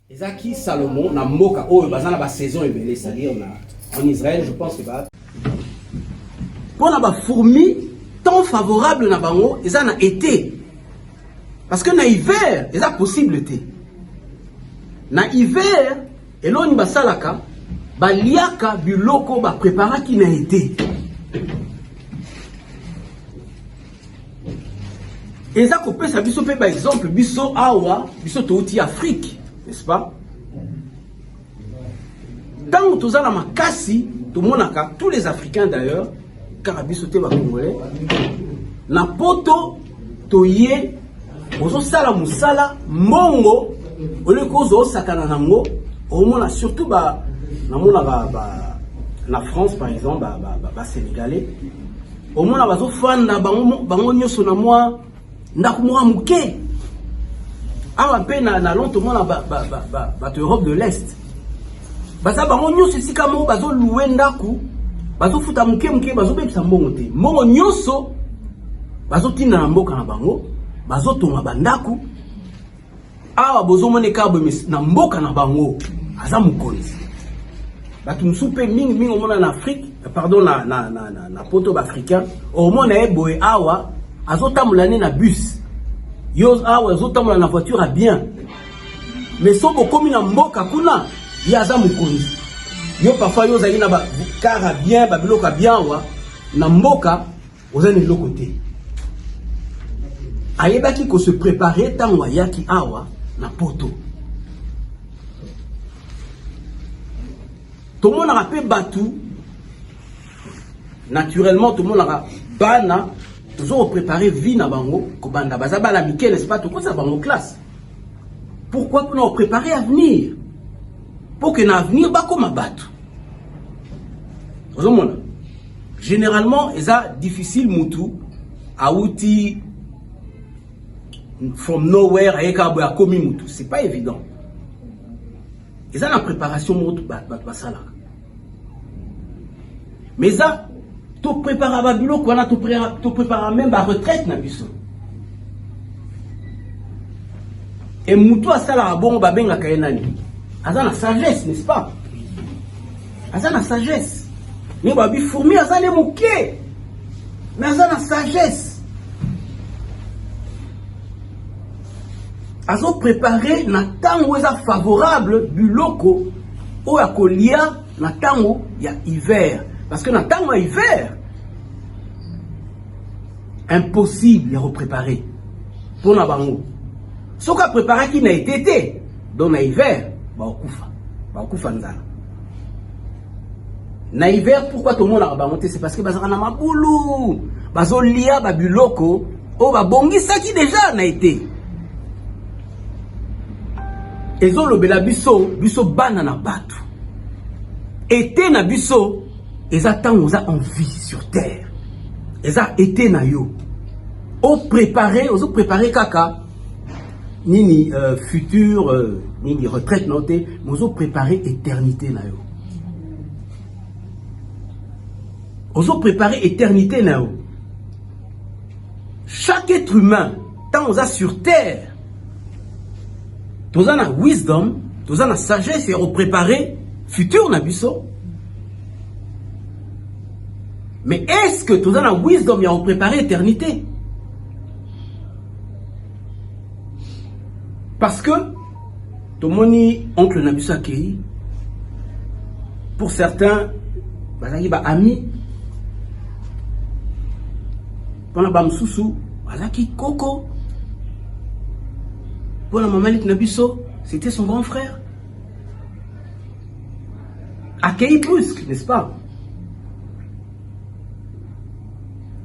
Ezaki Salomon na mboka oyo bazana ba saison ebele, c'est-à-dire en Israël, je pense que pour na fourmi temps favorable na bango eza na été, parce que na hiver eza possible te. Na hiver eloni basalaka baliaka biloko ba préparaki na été. Eza kopesa biso pe ba exemple biso awa biso touti Afrique, n'est-ce pas? Tant que la makasi, tout le monde a, tous les Africains d'ailleurs, car abisoté va congolais, na poto toye, ozo sala musala mongo, ole kozo sakana nango, au moins surtout ba na mona na France par exemple ba sénégalais, au moins la bazo fan na bango nyoso na moi ndakumwa muke. Awa pe na lonto mona ba Europe de l'Est. Baza bango nyoso sika mo bazo louer ndaku, bazo futa muke bazo bebisa mbongo te. Mbongo nyoso bazo tinda na mboka na bango, bazo tonga bandaku. Awa bozo moneka bo na mboka na bango, aza mukonzi. Batu msupe mingi omona na Afrique, pardon na poto ba africain, omona eboe awa azo tamulane na bus. Yo awa azo tamula na voiture à bien. Mais soko komi na mboka kuna yaza mukonzi. Yo parfois yo zali na ba car bien, ba biloko bien wa na mboka ozani loko te. Ayebaki ko se préparer tango yaki awa na poto. Tout le monde a fait batu. Naturellement tout le monde a bana. Nous avons préparé vie na bango kobanda bazaba la Mikel, n'est-ce pas, tout quoi ça bango classe. Pourquoi nous avons préparé avenir? Pour que l'avenir ba comme batu. Généralement, c'est difficile mutu a outi from nowhere ayeka boya komi mutu, c'est pas évident. Et ça la préparation mutu ba sala. Mais ça tu prépares à biloko wana tu prépares même à retraite na biso. Et mutu asala bon ba benga kayenani. Aza na sagesse, n'est-ce pas? Aza na sagesse. Mais babi fourmi aza le muke. Mais aza na sagesse. Azo préparer na tango eza favorable biloko o ya kolia na tango ya hiver. Parce que na tango ya hiver impossible de repréparer pour na bango. Ce qu'a préparé qui n'a été dans na hiver ba okufa nzala. Na hiver pourquoi tout le monde a bamonté, c'est parce que bazaka na mabulu bazo lia ba biloko o ba bongisa qui déjà na été. Ezo lobela biso bana na batu. Été na biso eza tango za en vie sur terre. Eza été na yo. Ozo préparer kaka nini futur nini retraite noté, ozo préparer éternité na yo. Ozo préparer éternité na yo. Chaque être humain tant oza sur terre, toza na wisdom, toza na sagesse et on préparer futur na biso. Mais est-ce que toza na wisdom et on préparer éternité? Parce que tout le monde oncle Nabiso Akei, pour certains, bazaki ba ami, pour ba msusu, bazaki koko, pour la maman Nabiso, c'était son grand frère. Akei brusque, n'est-ce pas?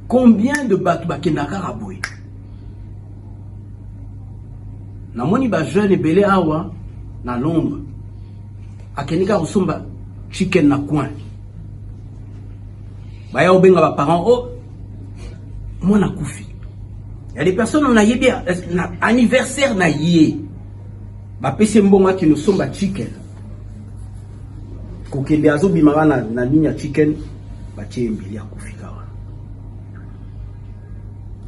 Combien de batu bakendaka raboué? Na moni ba jeune belé awa na Londres. Akenika rusumba chicken na coin. Ba ya obenga ba parents oh mwana kufi. Il y a des personnes on a yé bien anniversaire na yé. Ba pese mbonga ki no somba chicken. Kokende azo bimara na ligne chicken ba tie mbili ya kufi kawa.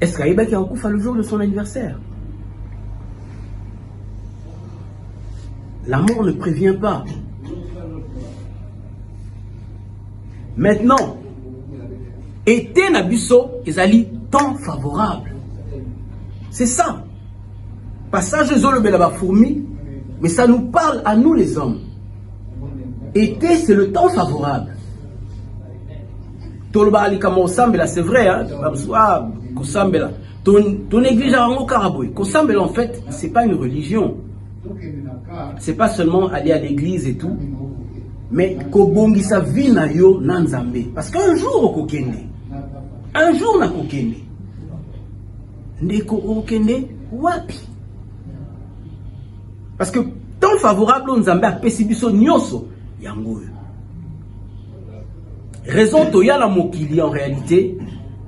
Est-ce qu'il y a qui a kufa le jour de son anniversaire? La mort ne prévient pas. Maintenant, été nabiso, ezali temps favorable. C'est ça. Passage de fourmi, mais ça nous parle à nous les hommes. Été, c'est le temps favorable. C'est vrai, hein? Ton église en fait, c'est pas une religion. C'est pas seulement aller à l'église et tout, mais kobongisa vie na yo na nzambe. Parce qu'un jour okokende, un jour na kokende, ndeko okende wapi? Parce que temps favorable au nzambe apesi biso nyoso yango. Raison toya la mokili en réalité,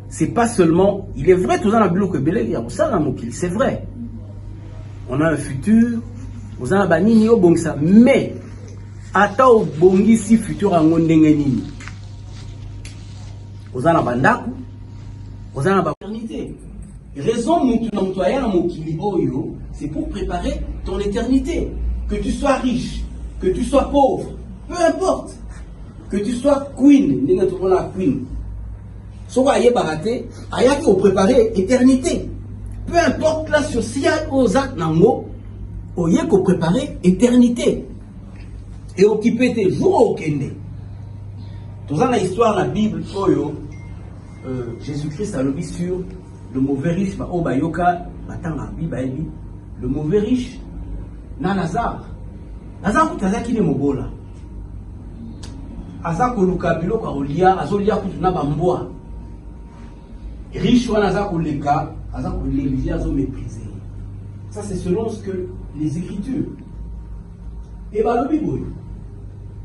c'est pas seulement, il est vrai tout ça na bilo que belé ya ça la mokili, c'est vrai. On a un futur, on a banini o bongisa, mais ata o bongisi futur ango ndenge nini. On a bandaku, on a éternité. Raison mutu na mtoya na mokili oyo, c'est pour préparer ton éternité. Que tu sois riche, que tu sois pauvre, peu importe. Que tu sois queen, soit aye baraté, aye qui au préparer éternité. Peu importe la sociale aux actes nango, oye ko préparer éternité. Et occuper tes jours au kende. Dans la histoire de la Bible, Jésus-Christ a lobby sur le mauvais riche, le mauvais riche, na Lazare. Lazare kutazaki ne mobola. Azako lukabilo kwa olia, azolia kutuna bamboa. Riche wana azako leka, azako l'église azo mépriser. Ça c'est selon ce que les Écritures. Et bah le Bible.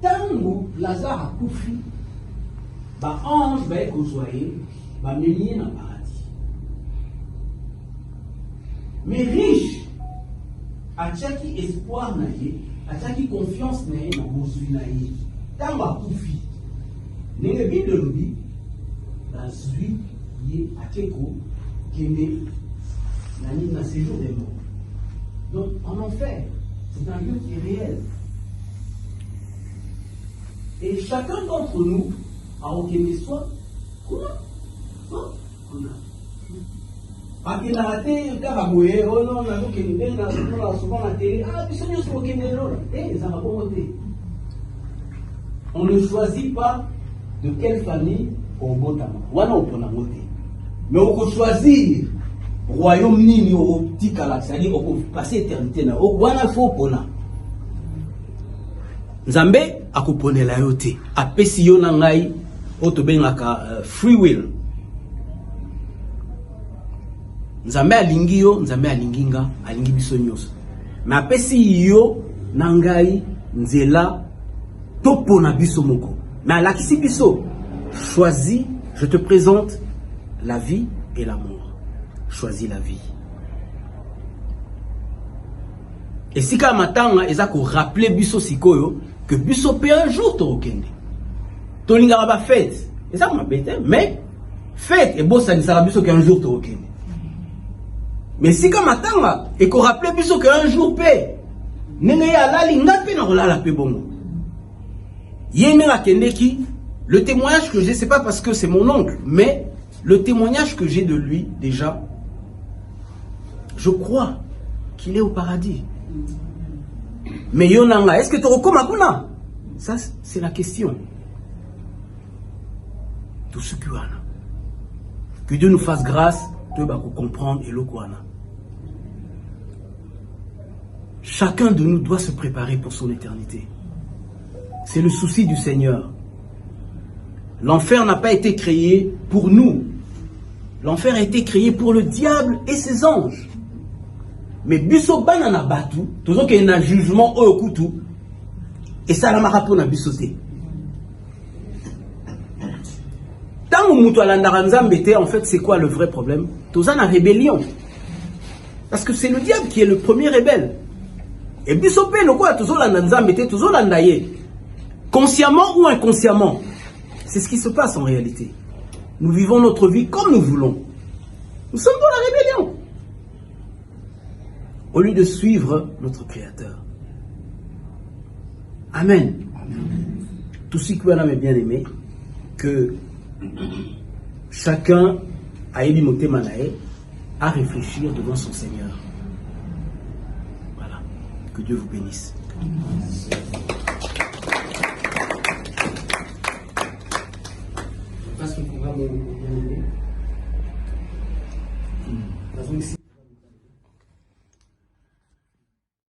Tango Lazare a koufi, ba ange ba ekozoye, ba menye na paradis. Mais riche, a tchaki espoir na ye, a tchaki confiance na ye na bozui na ye. Tango a koufi, nenge Bible lobi, la zui ye ateko kende na séjour des morts. Donc en enfer, c'est un lieu qui est réel. Et chacun d'entre nous a aucune soit quoi a qui n'a raté Karaboué, oh non, on a souvent la télé, ah, puis c'est sur aucune eh, ça va pas monter. On ne choisit pas de quelle famille on vote. Mais on peut choisir royaume nini au petit calax, c'est-à-dire on peut passer éternité na. On a faux pona. Nzambe akupone la yote. Apesi yo na ngai otobengaka free will. Nzambe alingi yo, Nzambe alinginga, alingi biso nyonso. Mais apesi yo na ngai nzela topona biso moko. Mais alakisi biso choisis, je te présente la vie et la mort. Choisis la vie. Et si ka matanga ezako rappeler biso sikoyo que biso pe un jour to okende. To lingara ba fête. Et ça m'a bête, mais fête et bossa ni sala biso qu'un jour to okende. Mais si ka matanga et ko rappeler biso qu'un jour pe nenge ya lali ngapi na kolala pe bongo. Yene la kende ki le témoignage que j'ai, c'est pas parce que c'est mon oncle, mais le témoignage que j'ai de lui, déjà, je crois qu'il est au paradis. Mais Yonanga, est-ce que tu recommandes? Ça, c'est la question. Tout ce que Wana. Que Dieu nous fasse grâce de comprendre et le Kwana. Chacun de nous doit se préparer pour son éternité. C'est le souci du Seigneur. L'enfer n'a pas été créé pour nous. L'enfer a été créé pour le diable et ses anges. Mais biso banana batu, toujours qu'il y a un jugement au kutu, et ça la marapo na bisoté. Tant que mutu alandaranza mbete, en fait, c'est quoi le vrai problème? Toza na rébellion. Parce que c'est le diable qui est le premier rebelle. Et biso pe no quoi toujours landanza mbete, toujours landaye. Consciemment ou inconsciemment. C'est ce qui se passe en réalité. Nous vivons notre vie comme nous voulons. Nous sommes dans la rébellion. Au lieu de suivre notre Créateur. Amen. Tout ce que vous avez bien aimé, que chacun a émis mon témanae à réfléchir devant son Seigneur. Voilà. Que Dieu vous bénisse. Je passe le programme au bien aimé.